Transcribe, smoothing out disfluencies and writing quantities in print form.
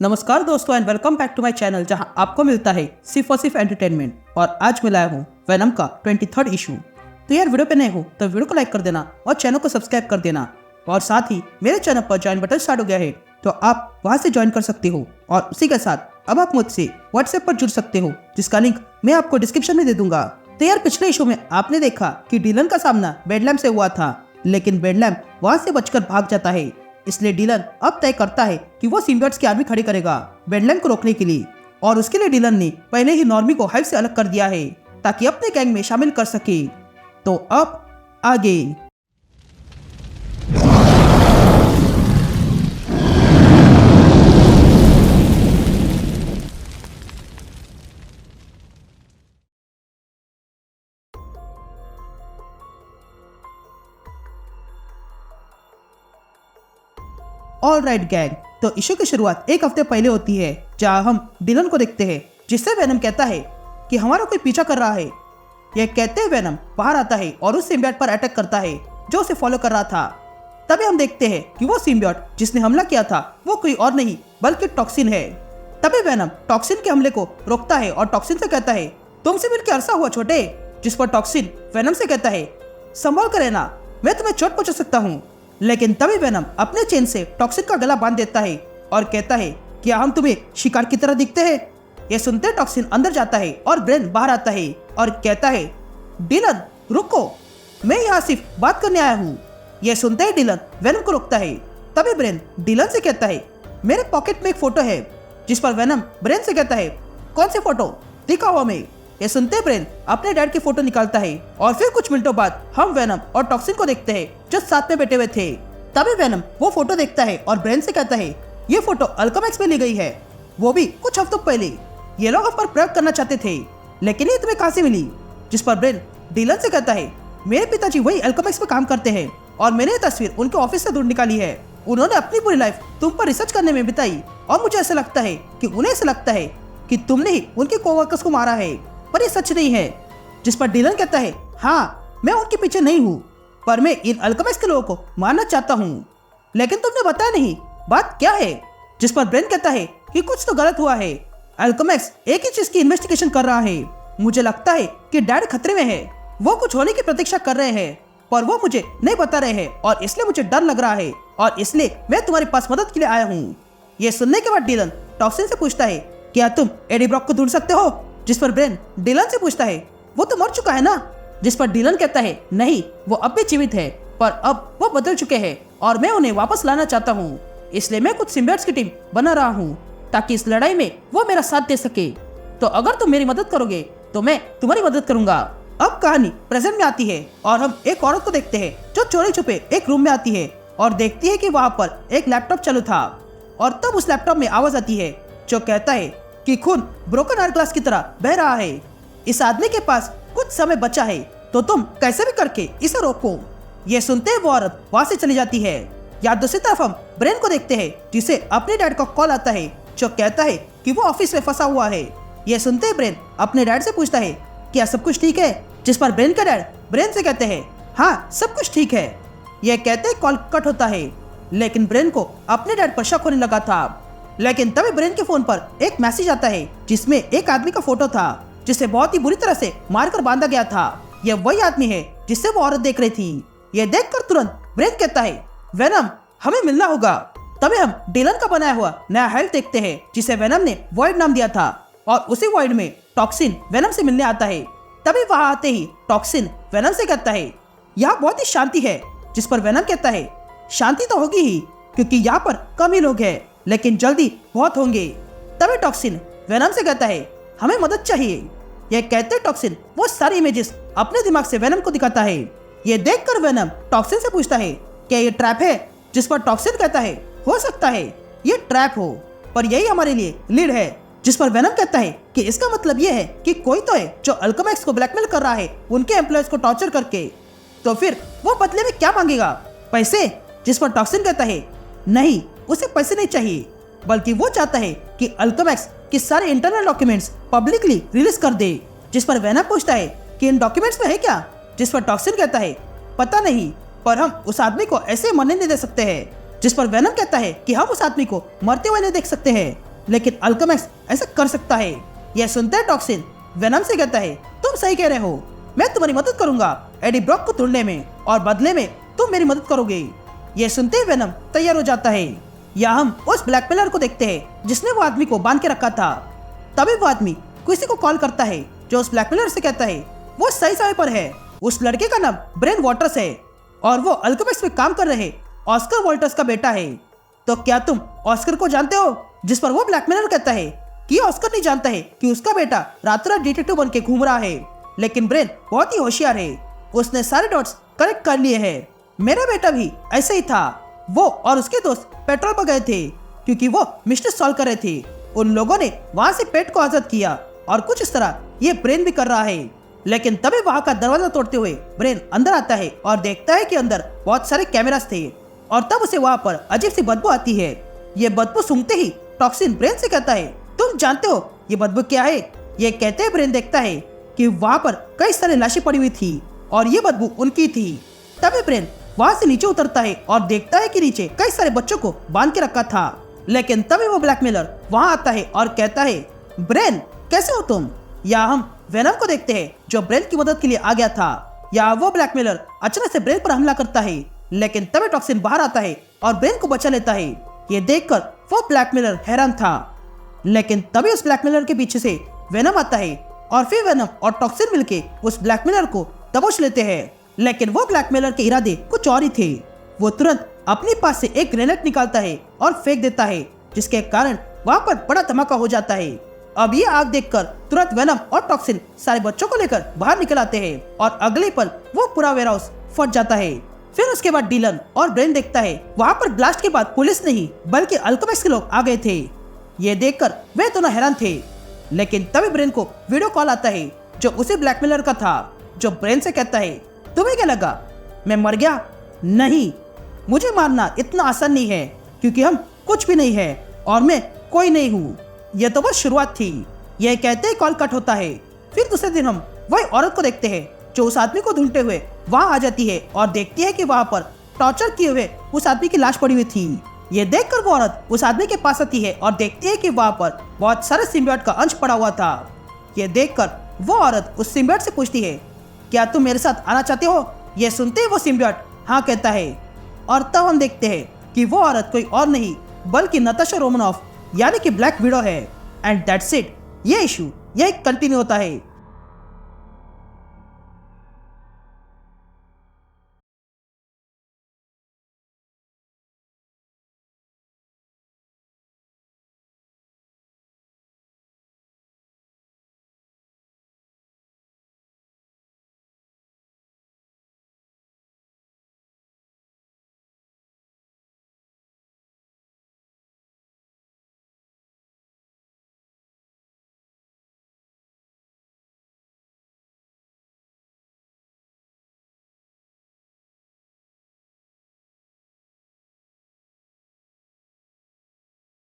नमस्कार दोस्तों and welcome back to my channel जहां आपको मिलता है सिर्फ और सिर्फ एंटरटेनमेंट। और आज मैं लाया हूं वेनम का 23rd इशू। तो यार वीडियो पे नए हो तो वीडियो को लाइक कर देना और चैनल को सब्सक्राइब कर देना। और साथ ही मेरे चैनल पर ज्वाइन बटन स्टार्ट हो गया है तो आप वहां से ज्वाइन कर सकते हो। और उसी के साथ अब आप मुझसे व्हाट्सएप पर जुड़ सकते हो जिसका लिंक मैं आपको डिस्क्रिप्शन में दे दूंगा। तो यार पिछले इशू में आपने देखा कि डिलन का सामना बेडलैम्प से हुआ था, लेकिन बेडलैम्प वहां से बचकर भाग जाता है। इसलिए डिलन अब तय करता है कि वो सिम्बियोट्स की आर्मी खड़ी करेगा बेडलैम्प को रोकने के लिए। और उसके लिए डिलन ने पहले ही नॉर्मी को हाइव से अलग कर दिया है ताकि अपने गैंग में शामिल कर सके। तो अब आगे ऑल राइट गैंग, तो इशू की शुरुआत एक हफ्ते पहले होती है जहां हम डिलन को देखते हैं जिससे वेनम कहता है कि हमारा कोई पीछा कर रहा है। यह कहते हुए वेनम बाहर आता है और उस सिम्बियोट पर अटैक करता है जो उसे फॉलो कर रहा था। तभी हम देखते हैं कि वो सिम्बियोट जिसने हमला किया था वो कोई और नहीं बल्कि टॉक्सिन है। तभी वेनम टॉक्सिन के हमले को रोकता है और टॉक्सिन से कहता है तुमसे मिलकर अरसा हुआ छोटे। जिस पर टॉक्सिन वेनम से कहता है संभाल कर रहना, मैं तुम्हें चोट पहुंचा सकता हूँ। लेकिन तभी वेनम अपने चेन से टॉक्सिन का गला बांध देता है और कहता है क्या हम तुम्हें शिकार की तरह दिखते हैं। यह सुनते टॉक्सिन अंदर जाता है और ब्रेन बाहर आता है और कहता है डिलन रुको, मैं यहाँ सिर्फ बात करने आया हूँ। यह सुनते ही डिलन वेनम को रोकता है। तभी ब्रेन डिलन से कहता है मेरे पॉकेट में एक फोटो है। जिस पर वेनम ब्रेन से कहता है कौन सी फोटो, दिखाओ हमें। यह सुनते ब्रेन अपने डैड की फोटो निकालता है और फिर कुछ मिनटों बाद हम वेनम और टॉक्सिन को देखते हैं जो साथ में बैठे हुए थे। तभी वेनम वो फोटो देखता है और ब्रेन से कहता है ये फोटो अल्केमिस्ट में ली गई है, वो भी कुछ हफ्तों पहले। ये लोग हम पर प्रयोग करना चाहते थे लेकिन ये तुम्हें कहां से मिली। जिस पर ब्रेन डिलन से कहता है मेरे पिताजी वही अल्केमिस्ट में काम करते हैं और मैंने ये तस्वीर उनके ऑफिस से ढूंढ निकाली है। उन्होंने अपनी पूरी लाइफ तुम पर रिसर्च करने में बिताई और मुझे ऐसा लगता है कि उन्हें ऐसा लगता है कि तुमने ही उनके कोवर्कर्स को मारा है, पर ये सच नहीं है। जिस पर डिलन कहता है हाँ मैं उनके पीछे नहीं हूँ, पर मैं इन अल्केमिस्ट के लोगों को मारना चाहता हूँ, लेकिन तुमने बताया नहीं बात क्या है। जिस पर ब्रेन कहता है कि कुछ तो गलत हुआ है, अल्केमिस्ट एक ही चीज की इन्वेस्टिगेशन कर रहा है। मुझे लगता है कि डैड खतरे में है, वो कुछ होने की प्रतीक्षा कर रहे हैं पर वो मुझे नहीं बता रहे हैं और इसलिए मुझे डर लग रहा है और इसलिए मैं तुम्हारे पास मदद के लिए आया हूँ। ये सुनने के बाद डिलन टॉक्सिन से पूछता है क्या तुम एडी ब्रॉक को ढूंढ सकते हो। जिस पर ब्रेन डिलन से पूछता है वो तो मर चुका है ना। जिस पर डिलन कहता है नहीं, वो अब भी जीवित है पर अब वो बदल चुके हैं और मैं उन्हें वापस लाना चाहता हूँ। इसलिए मैं कुछ सिम्बियोट्स की टीम बना रहा हूँ ताकि इस लड़ाई में वो मेरा साथ दे सके। तो अगर तुम मेरी मदद करोगे तो मैं तुम्हारी मदद करूंगा। अब कहानी प्रेजेंट में आती है और हम एक औरत को देखते हैं जो चोरी छुपे एक रूम में आती है और देखती है कि वहाँ पर एक लैपटॉप चालू था। और तब उस लैपटॉप में आवाज आती है जो कहता है कि खून ब्रोकन आवर ग्लास की तरह बह रहा है। इस आदमी के पास कुछ समय बचा है तो तुम कैसे भी करके इसे रोको। ये सुनते ही वो औरत वहां से चली जाती है। या दूसरी तरफ हम ब्रेन को देखते हैं जिसे अपने डैड का कॉल आता है जो कहता है कि वो ऑफिस में फंसा हुआ है। ये सुनते ही ब्रेन अपने डैड से पूछता है क्या सब कुछ ठीक है। जिस पर ब्रेन का डैड ब्रेन से कहते हैं हाँ सब कुछ ठीक है। यह कहते कॉल कट होता है, लेकिन ब्रेन को अपने डैड पर शक होने लगा था। लेकिन तभी ब्रेन के फोन पर एक मैसेज आता है जिसमें एक आदमी का फोटो था जिसे बहुत ही बुरी तरह से मारकर बांधा गया था। यह वही आदमी है जिससे वो औरत देख रही थी। यह देखकर तुरंत ब्रेन कहता है वेनम हमें मिलना होगा। तभी हम डिलन का बनाया हुआ नया हेल्थ देखते हैं जिसे वेनम ने वॉइड नाम दिया था और उसी वॉइड में टॉक्सिन वेनम से मिलने आता है। तभी वहां आते ही टॉक्सिन वेनम से कहता है यहाँ बहुत ही शांति है। जिस पर वेनम कहता है शांति तो होगी ही क्योंकि यहाँ पर कम ही लोग हैं, लेकिन जल्दी बहुत होंगे। तभी टॉक्सिन वेनम से कहता है हमें मदद चाहिए। यह कहते टॉक्सिन वो सारी इमेजेस अपने दिमाग से वेनम को दिखाता है। यह देखकर वेनम टॉक्सिन से पूछता है क्या ये ट्रैप है। जिस पर टॉक्सिन कहता है हो सकता है ये ट्रैप हो पर यही हमारे लिए लीड है। जिस पर वेनम कहता है कि इसका मतलब यह है कि कोई तो है जो अल्केमिस्ट को ब्लैकमेल कर रहा है उनके एम्प्लॉयज को टॉर्चर करके। तो फिर वो बदले में क्या मांगेगा, पैसे। जिस पर टॉक्सिन कहता है नहीं, उसे पैसे नहीं चाहिए बल्कि वो चाहता है कि अल्केमिस्ट के सारे इंटरनल डॉक्यूमेंट्स पब्लिकली रिलीज कर दे। जिस पर वेनम पूछता है कि इन डॉक्यूमेंट्स में है क्या। जिस पर टॉक्सिन कहता है पता नहीं पर हम उस आदमी को ऐसे मरने नहीं दे सकते हैं। जिस पर वेनम कहता है कि हम उस आदमी को मरते हुए नहीं देख सकते हैं। लेकिन अल्केमिस्ट ऐसा कर सकता है। यह सुनते ही टॉक्सिन वेनम से कहता है, तुम सही कह रहे हो, मैं तुम्हारी मदद करूंगा एडी ब्रॉक को ढूंढने में, और बदले में तुम मेरी मदद करोगे। यह सुनते ही वेनम तैयार हो जाता है। या हम उस ब्लैकमेलर को देखते हैं जिसने वो आदमी को बांध के रखा था। तभी वो आदमी किसी को कॉल करता है जो उस ब्लैकमेलर से कहता है वो सही समय पर है। उस लड़के का नाम ब्रेन वॉटर्स है और वो अल्केमिस्ट में काम कर रहे ऑस्कर वॉल्टर्स का बेटा है। तो क्या तुम ऑस्कर को जानते हो? जिस पर वो ब्लैकमेलर कहता है कि ऑस्कर नहीं जानता है कि उसका बेटा रात रात डिटेक्टिव बन के घूम रहा है, लेकिन ब्रेन बहुत ही होशियार है, उसने सारे डॉट्स करेक्ट कर लिए हैं। मेरा बेटा भी ऐसे ही था। वो और उसके दोस्त पेट्रोल पर गए थे क्योंकि वो मिस्ट्री सॉल्व कर रहे थे। उन लोगों ने वहां से पेट को आजाद किया और कुछ इस तरह ये ब्रेन भी कर रहा है। लेकिन तभी वहां का दरवाजा तोड़ते हुए ब्रेन अंदर आता है और देखता है कि अंदर बहुत सारे कैमरास थे, और तब उसे वहां पर अजीब सी बदबू आती है। ये बदबू सूंघते ही टॉक्सिन ब्रेन से कहता है, तुम जानते हो ये बदबू क्या है? ये कहते ही ब्रेन देखता है कि वहां पर कई सारी लाशें पड़ी हुई थी और ये बदबू उनकी थी। तभी ब्रेन वहां से नीचे उतरता है और देखता है कि नीचे कई सारे बच्चों को बांध के रखा था। लेकिन तभी वो ब्लैकमेलर वहां आता है और कहता है, ब्रेन कैसे हो तुम? या हम वेनम को देखते हैं जो ब्रेन की मदद के लिए आ गया था। या वो ब्लैकमेलर अचानक से ब्रेन पर हमला करता है, लेकिन तभी टॉक्सिन बाहर आता है और ब्रेन को बचा लेता है। ये देखकर वो ब्लैकमेलर हैरान था। लेकिन तभी उस ब्लैकमेलर के पीछे से वेनम आता है और फिर वेनम और टॉक्सिन मिलके उस ब्लैकमेलर को दबोच लेते हैं। लेकिन वो ब्लैकमेलर के इरादे कुछ और ही थे। वो तुरंत अपने पास से एक ग्रेनेड निकालता है और फेंक देता है, जिसके कारण वहां पर बड़ा धमाका हो जाता है। अब ये आग देखकर तुरंत वेनम और टॉक्सिन सारे बच्चों को लेकर बाहर निकल आते हैं और अगले पल वो पूरा वेयरहाउस फट जाता है। फिर उसके बाद डिलन और ब्रेन देखता है वहां पर ब्लास्ट के बाद पुलिस नहीं बल्कि अल्केमिस्ट के लोग आ गए थे। ये देखकर वे दोनों हैरान थे। लेकिन तभी ब्रेन को वीडियो कॉल आता है जो उसी ब्लैकमेलर का था, जो ब्रेन से कहता है, तुम्हें क्या लगा मैं मर गया? नहीं, मुझे मारना इतना आसान नहीं है क्योंकि हम कुछ भी नहीं है और मैं कोई नहीं हूँ। यह तो बस शुरुआत थी। यह कहते ही कॉल कट होता है। फिर दूसरे दिन हम वही औरत को देखते हैं जो उस आदमी को ढूंढते हुए वहां आ जाती है और देखती है कि वहां पर टॉर्चर किए हुए उस आदमी की लाश पड़ी हुई थी। ये देखकर वो औरत उस आदमी के पास आती है और देखती है कि वहां पर बहुत सारे सिम्बियोट का अंश पड़ा हुआ था। ये देखकर वो औरत उस सिम्बियोट से पूछती है, क्या तुम मेरे साथ आना चाहते हो? ये सुनते ही वो सिम्बियोट हाँ कहता है, और तब हम देखते हैं कि वो औरत कोई और नहीं बल्कि नताशा रोमनॉफ यानी कि ब्लैक विडो है। And that's it. ये इशू यही कंटिन्यू होता है।